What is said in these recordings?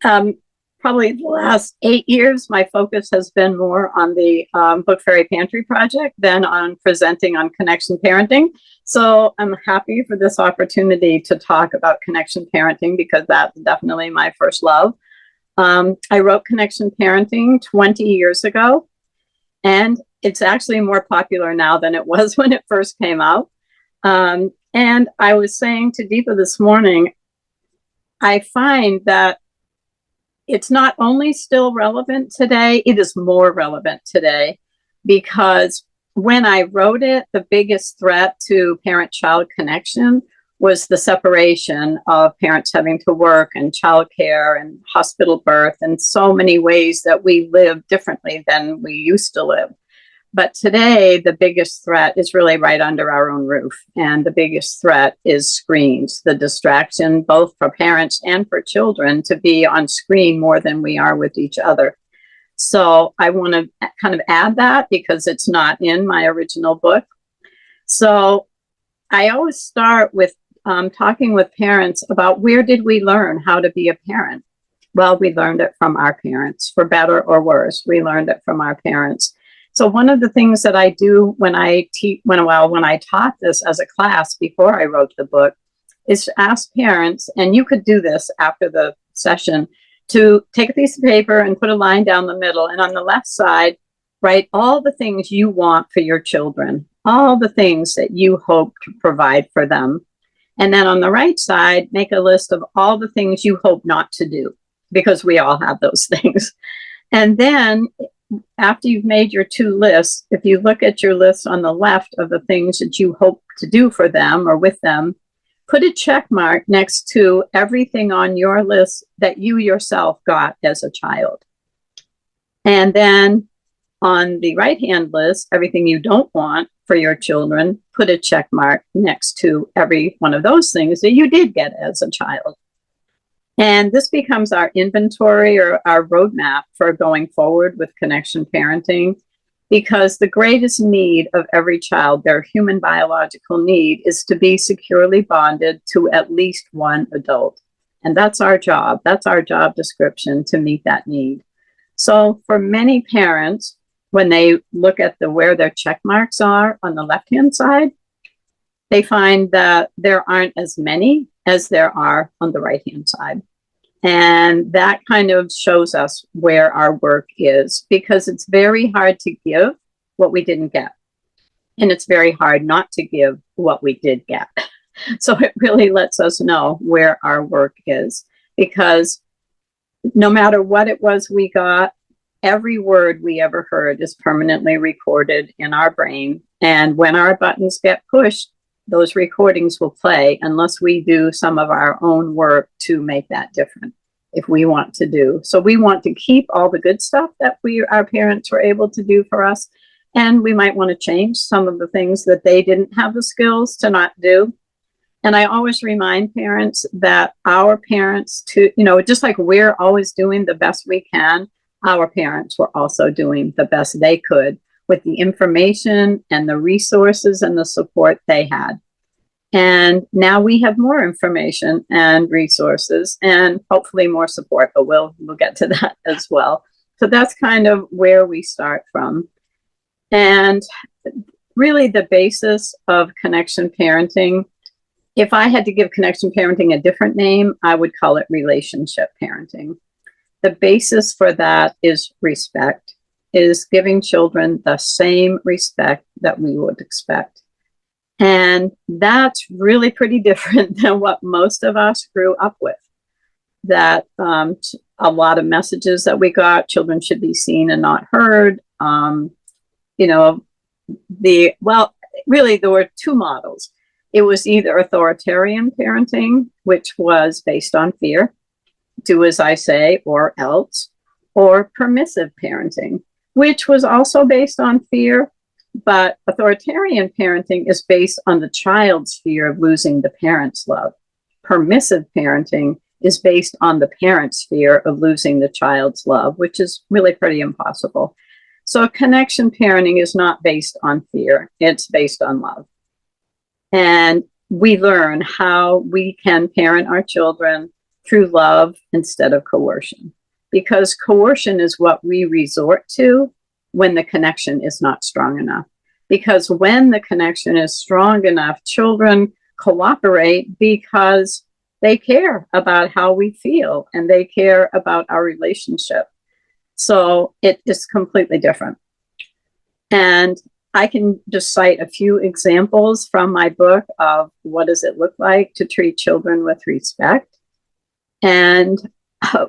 Um, Probably the last 8 years, my focus has been more on the Book Fairy Pantry project than on presenting on connection parenting. So I'm happy for this opportunity to talk about connection parenting because that's definitely my first love. I wrote Connection Parenting 20 years ago, and it's actually more popular now than it was when it first came out. And I was saying to Deepa this morning, I find that it's not only still relevant today, it is more relevant today because when I wrote it, the biggest threat to parent-child connection was the separation of parents having to work and childcare and hospital birth and so many ways that we live differently than we used to live. But today, the biggest threat is really right under our own roof. And the biggest threat is screens, the distraction, both for parents and for children, to be on screen more than we are with each other. So I want to kind of add that because it's not in my original book. So I always start with talking with parents about where did we learn how to be a parent? Well, we learned it from our parents, for better or worse. We learned it from our parents. So one of the things that I do when I taught this as a class before I wrote the book is to ask parents, and you could do this after the session, to take a piece of paper and put a line down the middle, and on the left side, write all the things you want for your children, all the things that you hope to provide for them. And then on the right side, make a list of all the things you hope not to do, because we all have those things. And then after you've made your two lists, if you look at your list on the left of the things that you hope to do for them or with them, put a check mark next to everything on your list that you yourself got as a child. And then on the right-hand list, everything you don't want for your children, put a check mark next to every one of those things that you did get as a child. And this becomes our inventory or our roadmap for going forward with connection parenting, because the greatest need of every child, their human biological need, is to be securely bonded to at least one adult. And that's our job. That's our job description, to meet that need. So for many parents, when they look at where their check marks are on the left-hand side, they find that there aren't as many as there are on the right-hand side. And that kind of shows us where our work is, because it's very hard to give what we didn't get. And it's very hard not to give what we did get. So it really lets us know where our work is, because no matter what it was we got, every word we ever heard is permanently recorded in our brain. And when our buttons get pushed, those recordings will play unless we do some of our own work to make that different, if we want to do. So we want to keep all the good stuff that our parents were able to do for us. And we might want to change some of the things that they didn't have the skills to not do. And I always remind parents that our parents, too, just like we're always doing the best we can, our parents were also doing the best they could with the information and the resources and the support they had. And now we have more information and resources and hopefully more support, but we'll get to that as well. So that's kind of where we start from. And really the basis of connection parenting, if I had to give connection parenting a different name, I would call it relationship parenting. The basis for that is respect, is giving children the same respect that we would expect. And that's really pretty different than what most of us grew up with. That a lot of messages that we got, children should be seen and not heard. Really there were two models. It was either authoritarian parenting, which was based on fear, do as I say or else, or permissive parenting, which was also based on fear. But authoritarian parenting is based on the child's fear of losing the parent's love. Permissive parenting is based on the parent's fear of losing the child's love, which is really pretty impossible. So connection parenting is not based on fear, it's based on love. And we learn how we can parent our children through love instead of coercion, because coercion is what we resort to when the connection is not strong enough. Because when the connection is strong enough, children cooperate because they care about how we feel and they care about our relationship. So it is completely different. And I can just cite a few examples from my book of what does it look like to treat children with respect. And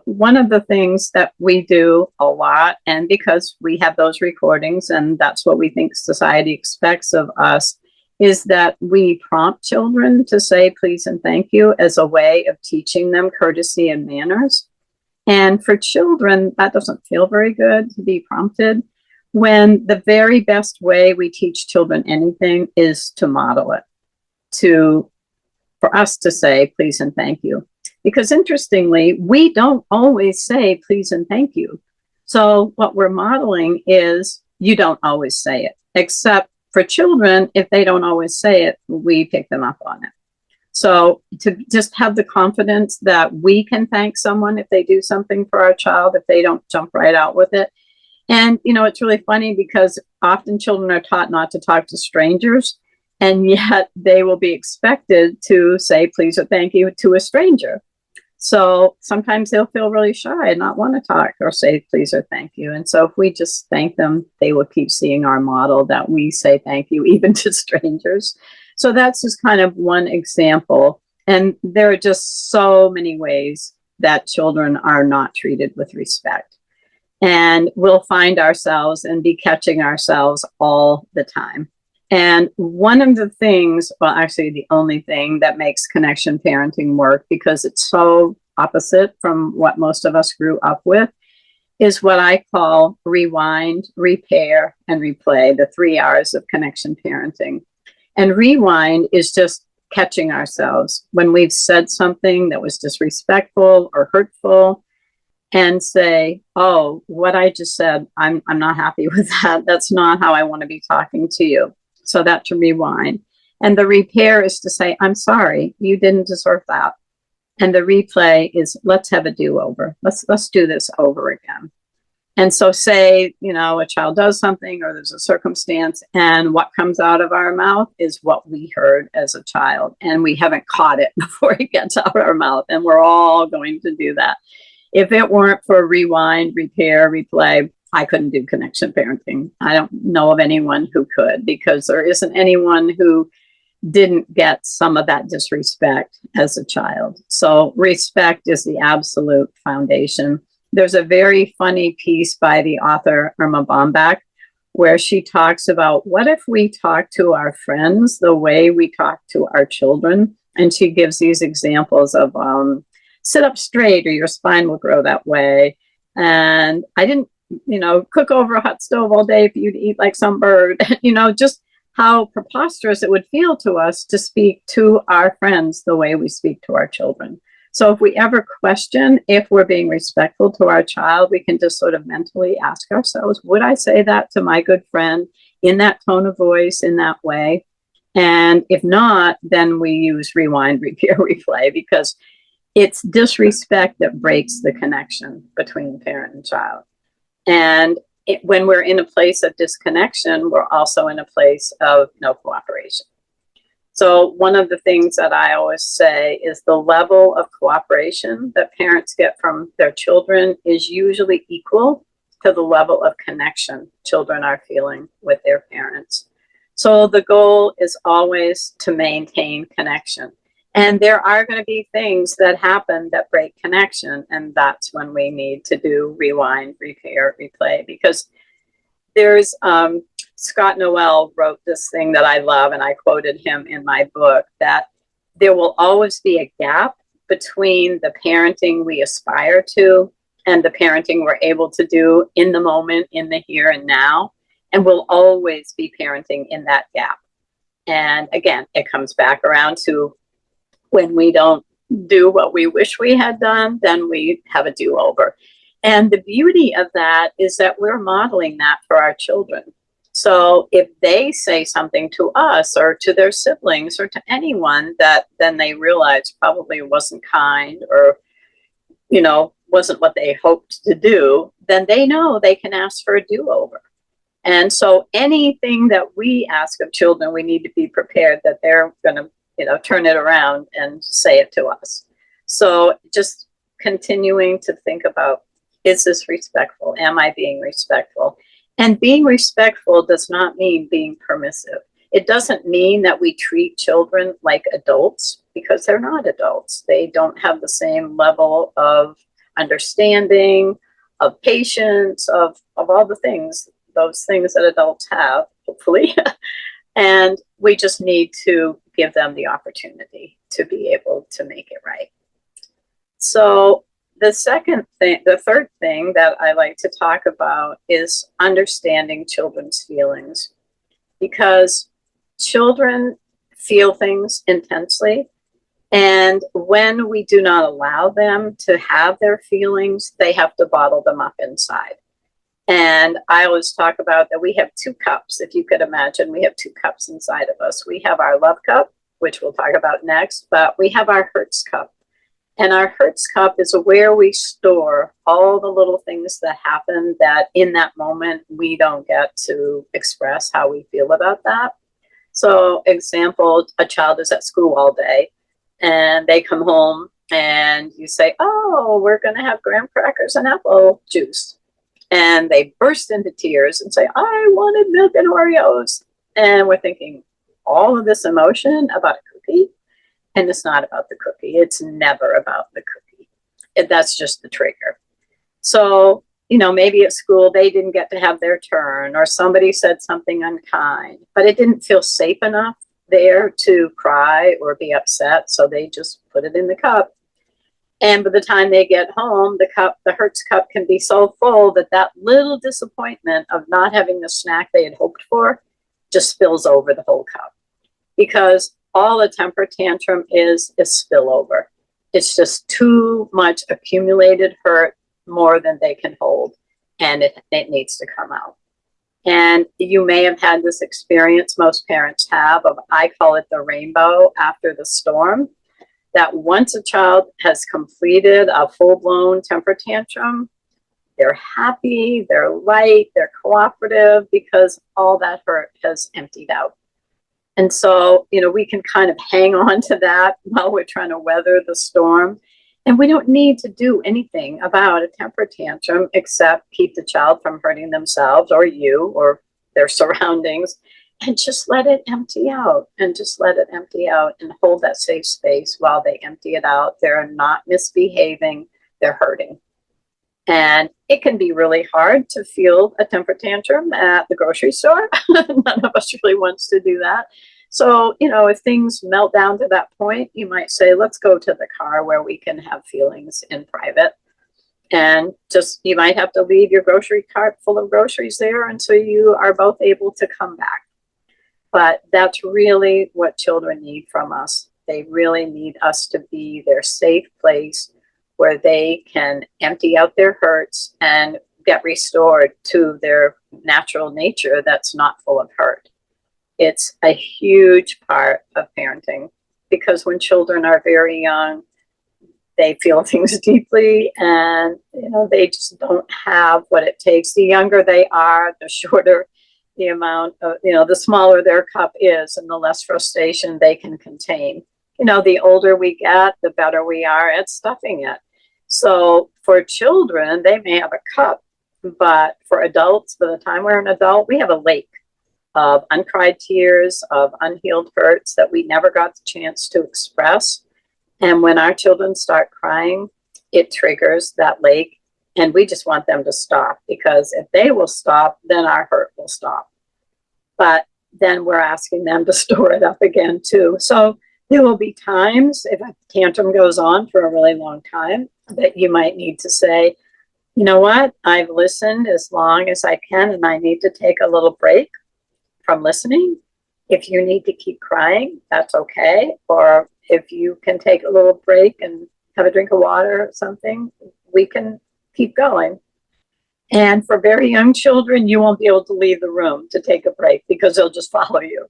one of the things that we do a lot, and because we have those recordings and that's what we think society expects of us, is that we prompt children to say please and thank you as a way of teaching them courtesy and manners. And for children, that doesn't feel very good to be prompted, when the very best way we teach children anything is to model it, for us to say please and thank you. Because interestingly, we don't always say please and thank you. So what we're modeling is you don't always say it, except for children, if they don't always say it, we pick them up on it. So to just have the confidence that we can thank someone if they do something for our child, if they don't jump right out with it. And, you know, it's really funny because often children are taught not to talk to strangers, and yet they will be expected to say please or thank you to a stranger. So sometimes they'll feel really shy and not want to talk or say please or thank you. And so if we just thank them, they will keep seeing our model that we say thank you even to strangers. So that's just kind of one example. And there are just so many ways that children are not treated with respect. And we'll find ourselves and be catching ourselves all the time. And one of the things, well, actually the only thing that makes connection parenting work, because it's so opposite from what most of us grew up with, is what I call rewind, repair, and replay, the 3 R's of connection parenting. And rewind is just catching ourselves when we've said something that was disrespectful or hurtful, and say, oh, what I just said, I'm not happy with that. That's not how I want to be talking to you. So that's to rewind. And the repair is to say, I'm sorry, you didn't deserve that. And the replay is, let's have a do-over. Let's do this over again. And so say, you know, a child does something or there's a circumstance, and what comes out of our mouth is what we heard as a child. And we haven't caught it before it gets out of our mouth. And we're all going to do that. If it weren't for rewind, repair, replay, I couldn't do connection parenting. I don't know of anyone who could, because there isn't anyone who didn't get some of that disrespect as a child. So respect is the absolute foundation. There's a very funny piece by the author Irma Bombach where she talks about what if we talk to our friends the way we talk to our children. And she gives these examples of sit up straight or your spine will grow that way. And I didn't, cook over a hot stove all day for you to eat like some bird, just how preposterous it would feel to us to speak to our friends the way we speak to our children. So if we ever question if we're being respectful to our child, we can just sort of mentally ask ourselves, would I say that to my good friend in that tone of voice, in that way? And if not, then we use rewind, repair, replay, because it's disrespect that breaks the connection between parent and child. And when we're in a place of disconnection, we're also in a place of no cooperation. So one of the things that I always say is the level of cooperation that parents get from their children is usually equal to the level of connection children are feeling with their parents. So the goal is always to maintain connection. And there are going to be things that happen that break connection. And that's when we need to do rewind, repair, replay. Because there's Scott Noel wrote this thing that I love, and I quoted him in my book, that there will always be a gap between the parenting we aspire to and the parenting we're able to do in the moment, in the here and now. And we'll always be parenting in that gap. And again, it comes back around to when we don't do what we wish we had done, then we have a do-over. And the beauty of that is that we're modeling that for our children. So if they say something to us or to their siblings or to anyone that then they realize probably wasn't kind or wasn't what they hoped to do, then they know they can ask for a do-over. And so anything that we ask of children, we need to be prepared that they're going to, turn it around and say it to us. So just continuing to think about, is this respectful? Am I being respectful? And being respectful does not mean being permissive. It doesn't mean that we treat children like adults, because they're not adults. They don't have the same level of understanding, of patience, of all the things, those things that adults have, hopefully. And we just need to give them the opportunity to be able to make it right. So the third thing that I like to talk about is understanding children's feelings, because children feel things intensely. And when we do not allow them to have their feelings, they have to bottle them up inside. And I always talk about that we have two cups. If you could imagine, we have two cups inside of us. We have our love cup, which we'll talk about next, but we have our hurts cup. And our hurts cup is where we store all the little things that happen that in that moment we don't get to express how we feel about that. So example, a child is at school all day and they come home and you say, oh, we're going to have graham crackers and apple juice. And they burst into tears and say, I wanted milk and Oreos. And we're thinking all of this emotion about a cookie. And it's not about the cookie. It's never about the cookie. That's just the trigger. So, maybe at school they didn't get to have their turn, or somebody said something unkind, but it didn't feel safe enough there to cry or be upset. So they just put it in the cup. And by the time they get home, the hurts cup can be so full that little disappointment of not having the snack they had hoped for just spills over the whole cup. Because all a temper tantrum is spillover. It's just too much accumulated hurt, more than they can hold, and it needs to come out. And you may have had this experience, most parents have, of, I call it the rainbow after the storm, that once a child has completed a full-blown temper tantrum, they're happy, they're light, they're cooperative, because all that hurt has emptied out. And so, we can kind of hang on to that while we're trying to weather the storm. And we don't need to do anything about a temper tantrum except keep the child from hurting themselves or you or their surroundings, and just let it empty out, and hold that safe space while they empty it out. They're not misbehaving, they're hurting. And it can be really hard to feel a temper tantrum at the grocery store. None of us really wants to do that. So, if things melt down to that point, you might say, let's go to the car where we can have feelings in private. And you might have to leave your grocery cart full of groceries there until you are both able to come back. But that's really what children need from us. They really need us to be their safe place where they can empty out their hurts and get restored to their natural nature that's not full of hurt. It's a huge part of parenting, because when children are very young, they feel things deeply, and they just don't have what it takes. The younger they are, the shorter the amount of, the smaller their cup is, and the less frustration they can contain. The older we get, the better we are at stuffing it. So for children, they may have a cup, but for adults, by the time we're an adult, we have a lake of uncried tears, of unhealed hurts that we never got the chance to express. And when our children start crying, it triggers that lake, and we just want them to stop, because if they will stop, then our hurt will stop. But then we're asking them to store it up again too. So there will be times, if a tantrum goes on for a really long time, that you might need to say, you know what, I've listened as long as I can, and I need to take a little break from listening. If you need to keep crying, that's okay. Or if you can take a little break and have a drink of water or something, we can keep going. And for very young children, you won't be able to leave the room to take a break, because they'll just follow you.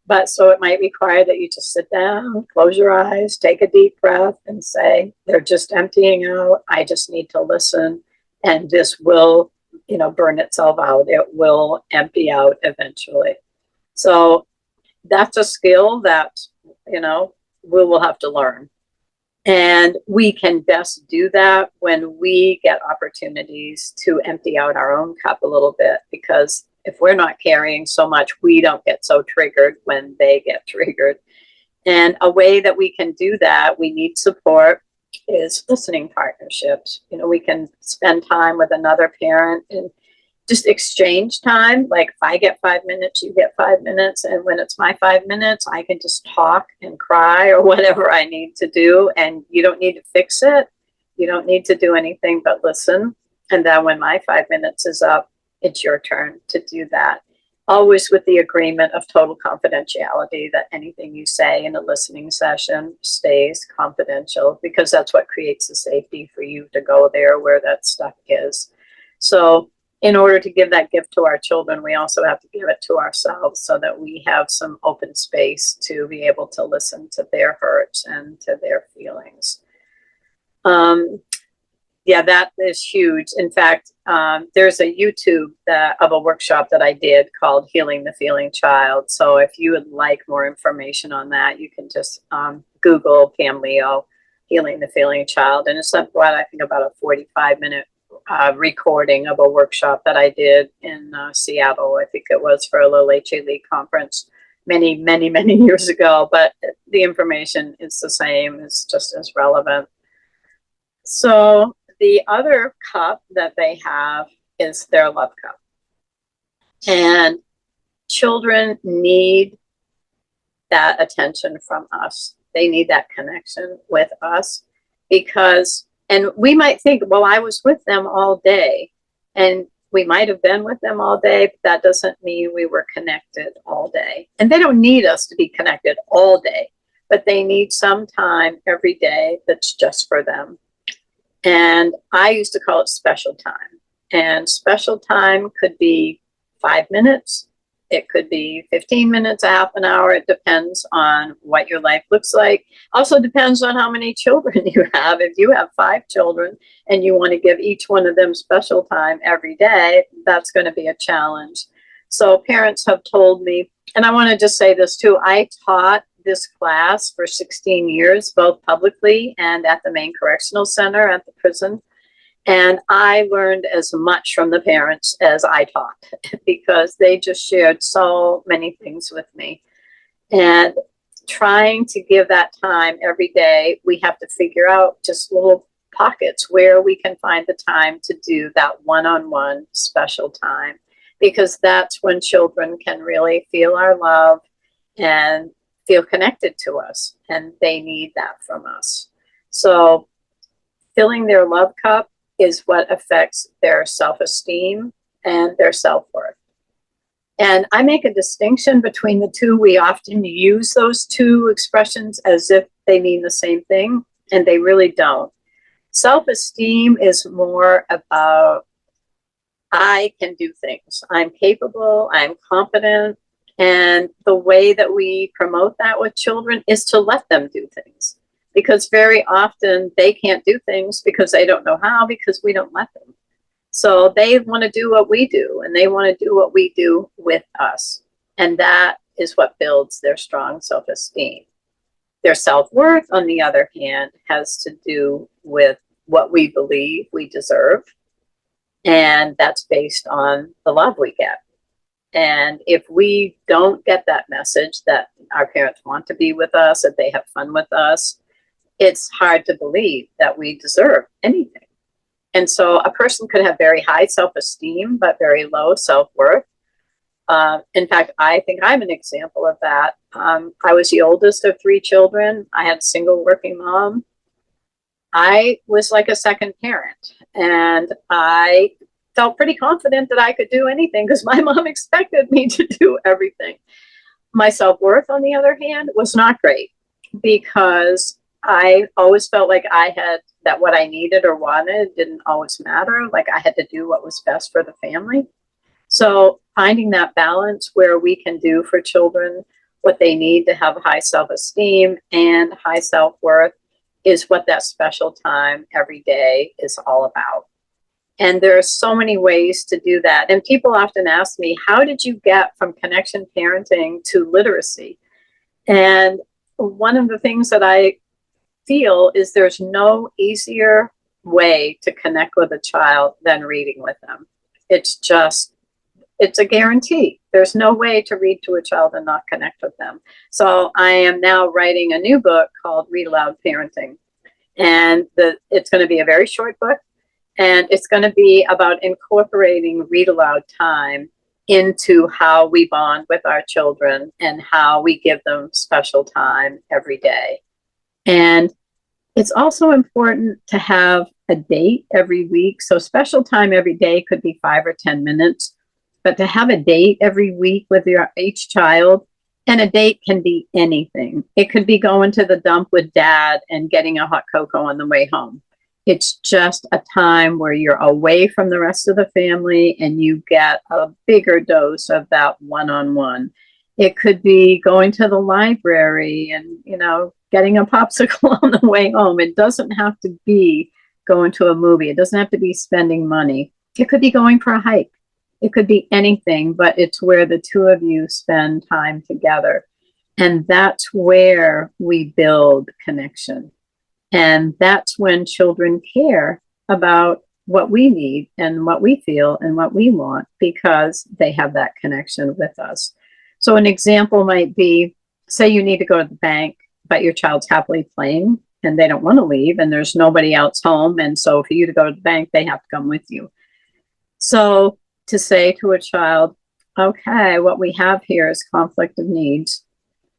But so it might require that you just sit down, close your eyes, take a deep breath, and say, they're just emptying out. I just need to listen. And this will, burn itself out. It will empty out eventually. So that's a skill that, we will have to learn. And we can best do that when we get opportunities to empty out our own cup a little bit, because if we're not carrying so much, we don't get so triggered when they get triggered. And a way that we can do that, we need support, is listening partnerships. We can spend time with another parent and just exchange time. Like if I get 5 minutes, you get 5 minutes. And when it's my 5 minutes, I can just talk and cry or whatever I need to do. And you don't need to fix it. You don't need to do anything but listen. And then when my 5 minutes is up, it's your turn to do that. Always with the agreement of total confidentiality, that anything you say in a listening session stays confidential, because that's what creates the safety for you to go there where that stuff is. So in order to give that gift to our children, we also have to give it to ourselves, so that we have some open space to be able to listen to their hurts and to their feelings. Yeah, that is huge. In fact, there's a YouTube of a workshop that I did called Healing the Feeling Child. So if you would like more information on that, you can just Google Pam Leo, Healing the Feeling Child. And it's about, I think, about a 45-minute recording of a workshop that I did in Seattle. I think it was for a little HA League conference many, many, many years ago. But the information is the same. It's just as relevant. So the other cup that they have is their love cup. And children need that attention from us. They need that connection with us, because, and we might think, well, I was with them all day, and we might have been with them all day, but that doesn't mean we were connected all day. And they don't need us to be connected all day, but they need some time every day that's just for them. And I used to call it special time. And special time could be 5 minutes. It could be 15 minutes, a half an hour. It depends on what your life looks like. Also depends on how many children you have. If you have 5 children and you want to give each one of them special time every day, that's going to be a challenge. So parents have told me, and I want to just say this too, I taught this class for 16 years, both publicly and at the Maine Correctional Center at the prison. And I learned as much from the parents as I taught, because they just shared so many things with me. And trying to give that time every day, we have to figure out just little pockets where we can find the time to do that one-on-one special time, because that's when children can really feel our love and feel connected to us, and they need that from us. So filling their love cup is what affects their self-esteem and their self-worth. And I make a distinction between the two. We often use those two expressions as if they mean the same thing, and they really don't. Self-esteem is more about, I can do things. I'm capable, I'm competent. And the way that we promote that with children is to let them do things, because very often they can't do things because they don't know how, because we don't let them. So they want to do what we do, and they want to do what we do with us. And that is what builds their strong self-esteem. Their self-worth, on the other hand, has to do with what we believe we deserve. And that's based on the love we get. And if we don't get that message that our parents want to be with us, that they have fun with us, it's hard to believe that we deserve anything. And so a person could have very high self-esteem, but very low self-worth. In fact, I think I'm an example of that. I was the oldest of 3 children. I had a single working mom. I was like a second parent, and I felt pretty confident that I could do anything because my mom expected me to do everything. My self-worth, on the other hand, was not great, because I always felt like I had, that what I needed or wanted didn't always matter. Like I had to do what was best for the family. So finding that balance where we can do for children what they need to have high self-esteem and high self-worth is what that special time every day is all about. And there are so many ways to do that. And people often ask me, how did you get from connection parenting to literacy? And one of the things that I feel is there's no easier way to connect with a child than reading with them. It's a guarantee. There's no way to read to a child and not connect with them. So I am now writing a new book called Read Aloud Parenting. And it's going to be a very short book. And it's going to be about incorporating read aloud time into how we bond with our children and how we give them special time every day. And it's also important to have a date every week. So special time every day could be 5 or 10 minutes, but to have a date every week with each child, and a date can be anything. It could be going to the dump with dad and getting a hot cocoa on the way home. It's just a time where you're away from the rest of the family and you get a bigger dose of that one-on-one. It could be going to the library and, getting a popsicle on the way home. It doesn't have to be going to a movie. It doesn't have to be spending money. It could be going for a hike. It could be anything, but it's where the two of you spend time together. And that's where we build connection. And that's when children care about what we need and what we feel and what we want because they have that connection with us. So an example might be, say you need to go to the bank, but your child's happily playing and they don't want to leave and there's nobody else home. And so for you to go to the bank, they have to come with you. So to say to a child, okay, what we have here is conflict of needs.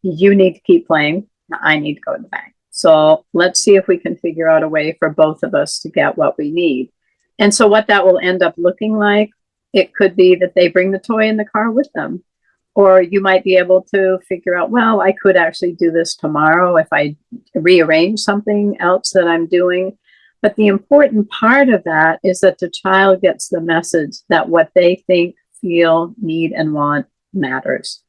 You need to keep playing. I need to go to the bank. So let's see if we can figure out a way for both of us to get what we need. And so what that will end up looking like, it could be that they bring the toy in the car with them. Or you might be able to figure out, well, I could actually do this tomorrow if I rearrange something else that I'm doing. But the important part of that is that the child gets the message that what they think, feel, need, and want matters.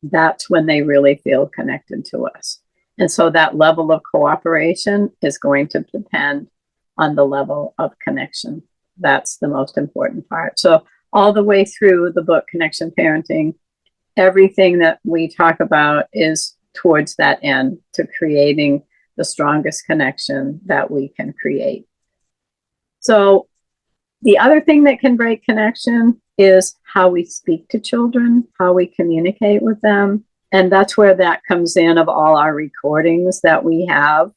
That's when they really feel connected to us. And so that level of cooperation is going to depend on the level of connection. That's the most important part. So all the way through the book, Connection Parenting, everything that we talk about is towards that end, to creating the strongest connection that we can create. So the other thing that can break connection is how we speak to children, how we communicate with them. And that's where that comes in of all our recordings that we have.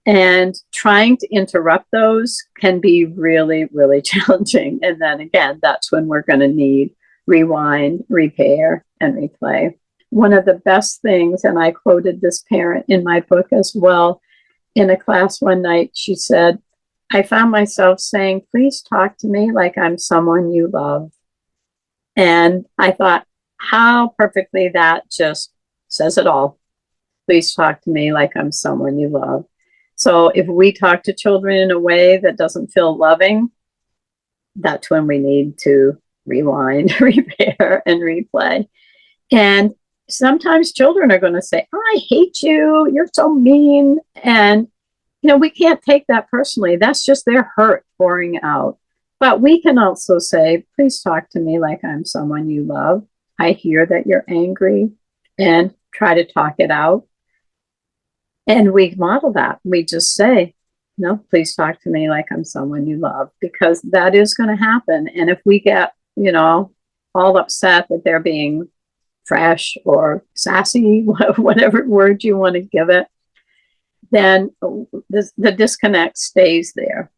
And trying to interrupt those can be really, really challenging. And then again, that's when we're going to need rewind, repair, and replay. One of the best things, and I quoted this parent in my book as well, in a class one night, she said, I found myself saying, please talk to me like I'm someone you love. And I thought, how perfectly that just says it all. Please talk to me like I'm someone you love. So if we talk to children in a way that doesn't feel loving, that's when we need to rewind, repair, and replay. And sometimes children are going to say, I hate you, you're so mean. And, we can't take that personally. That's just their hurt pouring out. But we can also say, please talk to me like I'm someone you love. I hear that you're angry, and try to talk it out. And we model that. We just say, no, please talk to me like I'm someone you love, because that is going to happen. And if we get, all upset that they're being fresh or sassy, whatever word you want to give it, then the disconnect stays there.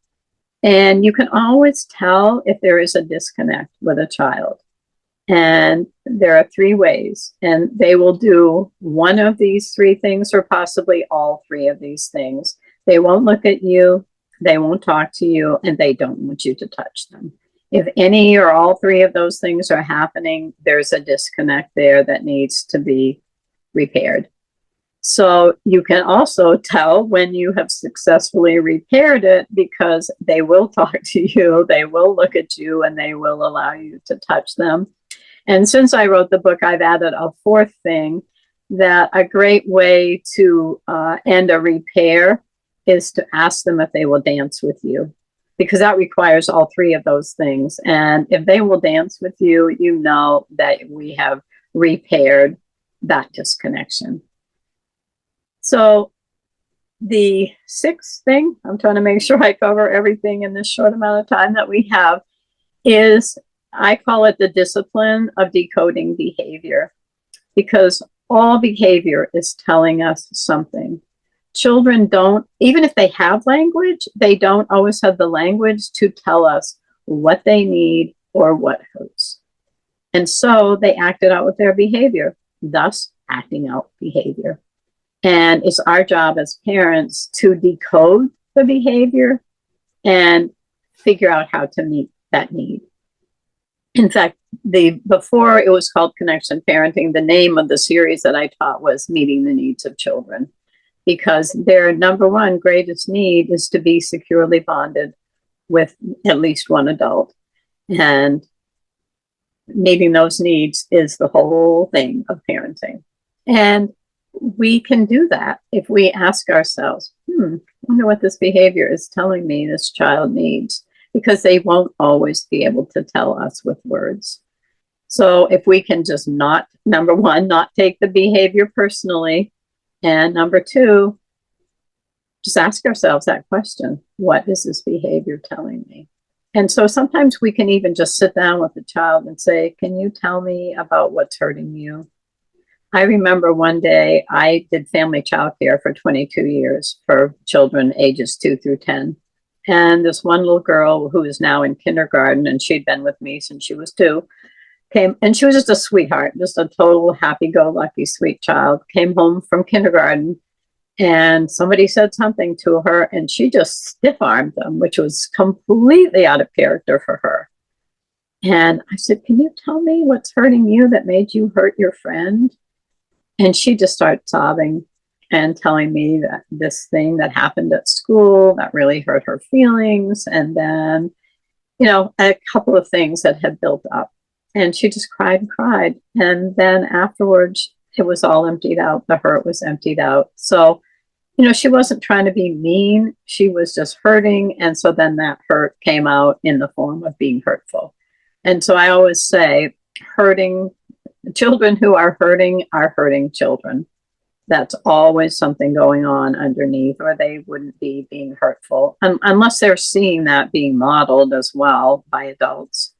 And you can always tell if there is a disconnect with a child. And there are 3 ways, and they will do one of these 3 things or possibly all 3 of these things. They won't look at you, they won't talk to you, and they don't want you to touch them. If any or all 3 of those things are happening, there's a disconnect there that needs to be repaired. So you can also tell when you have successfully repaired it, because they will talk to you, they will look at you, and they will allow you to touch them. And since I wrote the book, I've added a 4th thing, that a great way to end a repair is to ask them if they will dance with you, because that requires all three of those things. And if they will dance with you, you know that we have repaired that disconnection. So the sixth thing, I'm trying to make sure I cover everything in this short amount of time that we have, is I call it the discipline of decoding behavior, because all behavior is telling us something. Children don't, even if they have language, they don't always have the language to tell us what they need or what hurts. And so they act it out with their behavior, thus acting out behavior. And it's our job as parents to decode the behavior and figure out how to meet that need. In fact, before it was called Connection Parenting, the name of the series that I taught was Meeting the Needs of Children, because their number one greatest need is to be securely bonded with at least one adult. And meeting those needs is the whole thing of parenting. And we can do that if we ask ourselves, I wonder what this behavior is telling me this child needs, because they won't always be able to tell us with words. So if we can just not, number one, not take the behavior personally, and number two, just ask ourselves that question, what is this behavior telling me? And so sometimes we can even just sit down with the child and say, can you tell me about what's hurting you? I remember one day I did family childcare for 22 years for children ages 2 through 10. And this one little girl who is now in kindergarten, and she'd been with me since she was 2, came, and she was just a sweetheart, just a total happy-go-lucky sweet child, came home from kindergarten, and somebody said something to her, and she just stiff-armed them, which was completely out of character for her. And I said, can you tell me what's hurting you that made you hurt your friend? And she just started sobbing and telling me that this thing that happened at school that really hurt her feelings. And then, a couple of things that had built up. And she just cried and cried. And then afterwards, it was all emptied out. The hurt was emptied out. So, she wasn't trying to be mean. She was just hurting. And so then that hurt came out in the form of being hurtful. And so I always say, children who are hurting children. That's always something going on underneath, or they wouldn't be being hurtful, unless they're seeing that being modeled as well by adults.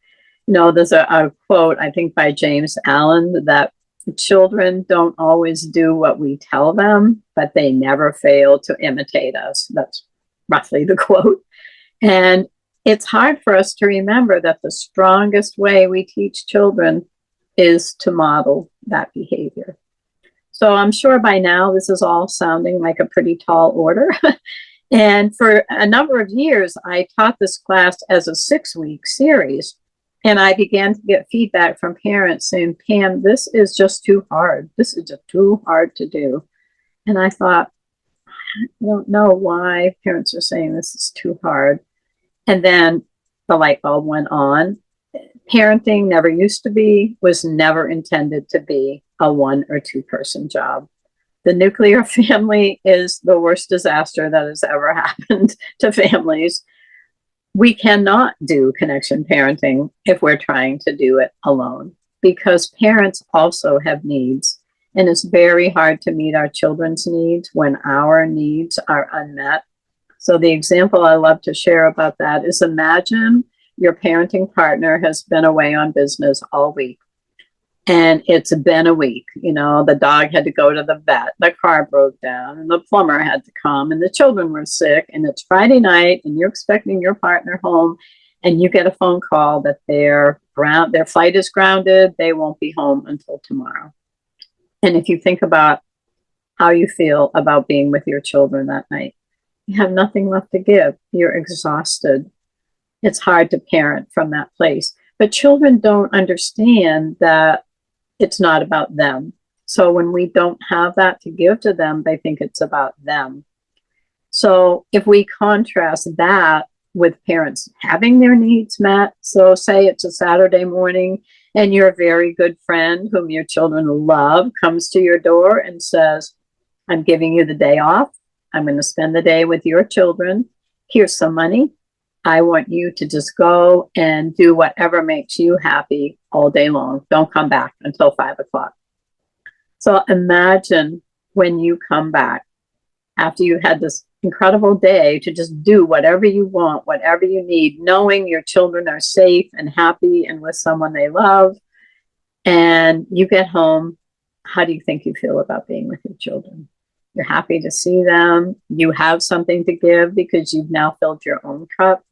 There's a quote, I think by James Allen, that children don't always do what we tell them, but they never fail to imitate us. That's roughly the quote. And it's hard for us to remember that the strongest way we teach children is to model that behavior. So I'm sure by now this is all sounding like a pretty tall order. And for a number of years, I taught this class as a 6-week series. And I began to get feedback from parents saying, Pam, this is just too hard. This is just too hard to do. And I thought, I don't know why parents are saying this is too hard. And then the light bulb went on. Parenting was never intended to be a 1 or 2 person job. The nuclear family is the worst disaster that has ever happened to families. We cannot do connection parenting if we're trying to do it alone, because parents also have needs, and it's very hard to meet our children's needs when our needs are unmet. So the example I love to share about that is, imagine your parenting partner has been away on business all week. And it's been a week. The dog had to go to the vet, the car broke down, and the plumber had to come, and the children were sick, and it's Friday night, and you're expecting your partner home, and you get a phone call that their flight is grounded, they won't be home until tomorrow. And if you think about how you feel about being with your children that night, you have nothing left to give. You're exhausted. It's hard to parent from that place. But children don't understand that it's not about them. So when we don't have that to give to them, they think it's about them. So if we contrast that with parents having their needs met, so say it's a Saturday morning and your very good friend whom your children love comes to your door and says, I'm giving you the day off. I'm going to spend the day with your children. Here's some money. I want you to just go and do whatever makes you happy all day long. Don't come back until 5 o'clock. So imagine when you come back after you had this incredible day to just do whatever you want, whatever you need, knowing your children are safe and happy and with someone they love. And you get home, how do you think you feel about being with your children? You're happy to see them. You have something to give because you've now filled your own cup.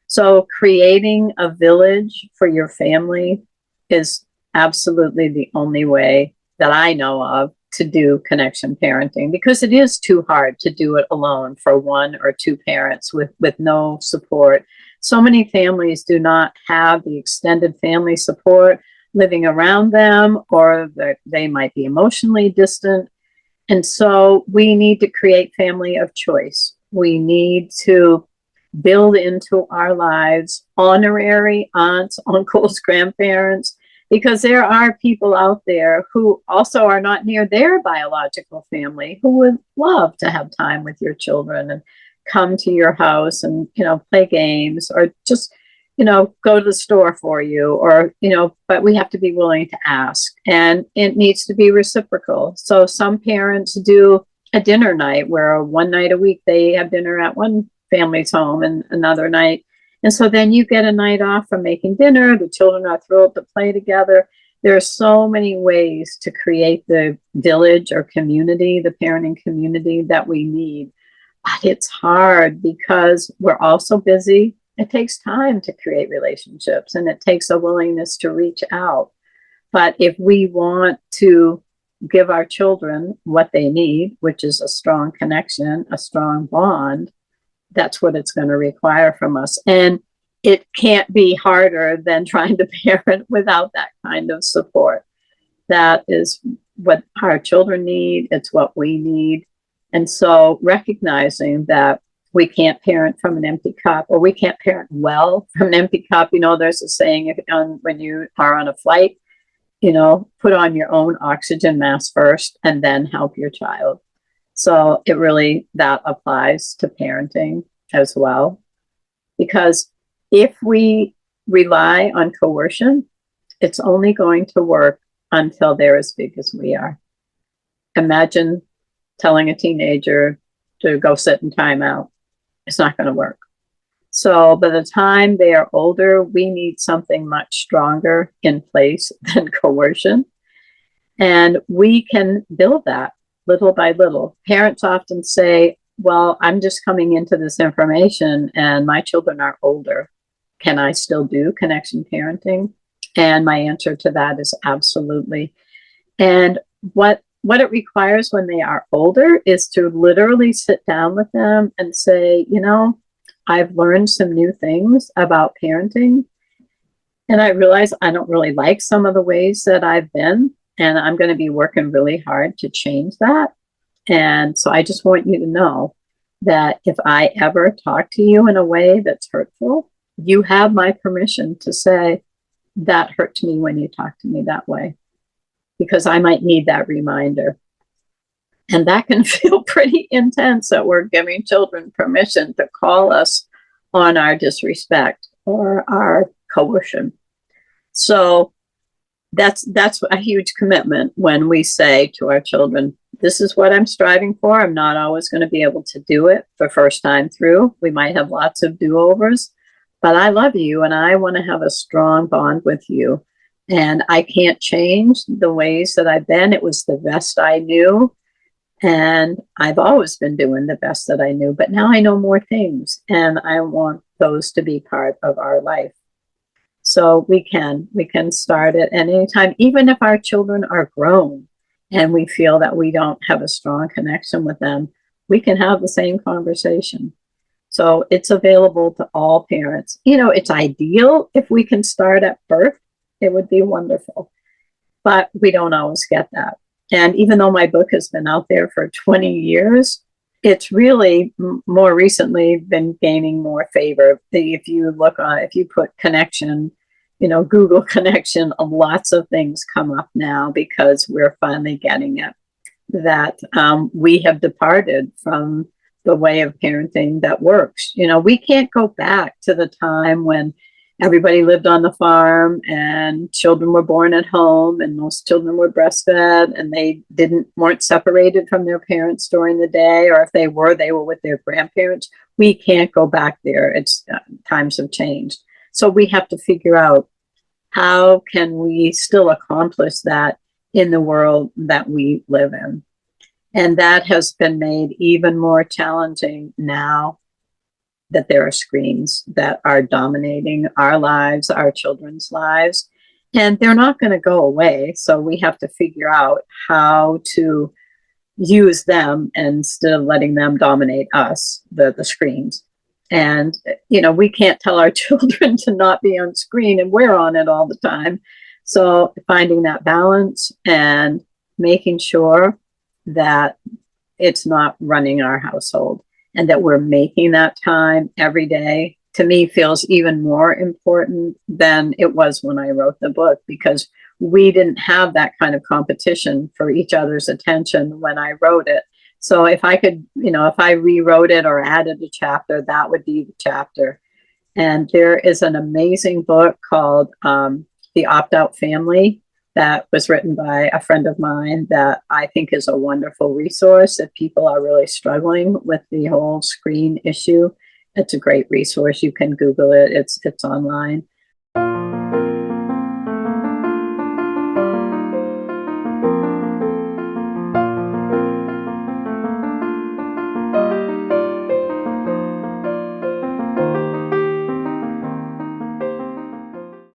So creating a village for your family is absolutely the only way that I know of to do connection parenting, because it is too hard to do it alone for one or two parents with no support. So many families do not have the extended family support living around them, or they might be emotionally distant. And so we need to create family of choice. We need to build into our lives honorary aunts, uncles, grandparents, because there are people out there who also are not near their biological family who would love to have time with your children and come to your house and, play games or just, go to the store for you or, but we have to be willing to ask, and it needs to be reciprocal. So some parents do a dinner night where one night a week they have dinner at one family's home and another night. And so then you get a night off from making dinner. The children are thrilled to play together. There are so many ways to create the village or community, the parenting community that we need. But it's hard because we're all so busy. It takes time to create relationships, and it takes a willingness to reach out. But if we want to give our children what they need, which is a strong connection, a strong bond, that's what it's going to require from us. And it can't be harder than trying to parent without that kind of support. That is what our children need. It's what we need. And so recognizing that we can't parent from an empty cup, or we can't parent well from an empty cup. There's a saying, when you are on a flight, put on your own oxygen mask first and then help your child. So that applies to parenting as well. Because if we rely on coercion, it's only going to work until they're as big as we are. Imagine telling a teenager to go sit in timeout. It's not going to work. So by the time they are older, we need something much stronger in place than coercion. And we can build that little by little. Parents often say, well, I'm just coming into this information and my children are older. Can I still do connection parenting? And my answer to that is absolutely. And what it requires when they are older is to literally sit down with them and say, I've learned some new things about parenting. And I realize I don't really like some of the ways that I've been. And I'm going to be working really hard to change that. And so I just want you to know that if I ever talk to you in a way that's hurtful, you have my permission to say, that hurt me when you talk to me that way, because I might need that reminder. And that can feel pretty intense, that we're giving children permission to call us on our disrespect or our coercion. So that's a huge commitment when we say to our children, this is what I'm striving for. I'm not always going to be able to do it the first time through. We might have lots of do-overs, but I love you and I want to have a strong bond with you. And I can't change the ways that I've been. It was the best I knew. And I've always been doing the best that I knew, but now I know more things and I want those to be part of our life. So we can start at any time, even if our children are grown and we feel that we don't have a strong connection with them, we can have the same conversation. So it's available to all parents. It's ideal if we can start at birth. It would be wonderful, but we don't always get that. And even though my book has been out there for 20 years, it's really more recently been gaining more favor. If you put connection, Google connection, lots of things come up now because we're finally getting it, that we have departed from the way of parenting that works. We can't go back to the time when everybody lived on the farm and children were born at home and most children were breastfed and they weren't separated from their parents during the day, or if they were with their grandparents. We can't go back there. It's times have changed. So we have to figure out, how can we still accomplish that in the world that we live in? And that has been made even more challenging now that there are screens that are dominating our lives, our children's lives, and they're not going to go away. So we have to figure out how to use them instead of letting them dominate us, the screens. And, we can't tell our children to not be on screen, and we're on it all the time. So finding that balance and making sure that it's not running our household and that we're making that time every day, to me, feels even more important than it was when I wrote the book, because we didn't have that kind of competition for each other's attention when I wrote it. So if I could, if I rewrote it or added a chapter, that would be the chapter. And there is an amazing book called The Opt-Out Family that was written by a friend of mine that I think is a wonderful resource if people are really struggling with the whole screen issue. It's a great resource. You can Google it. It's online.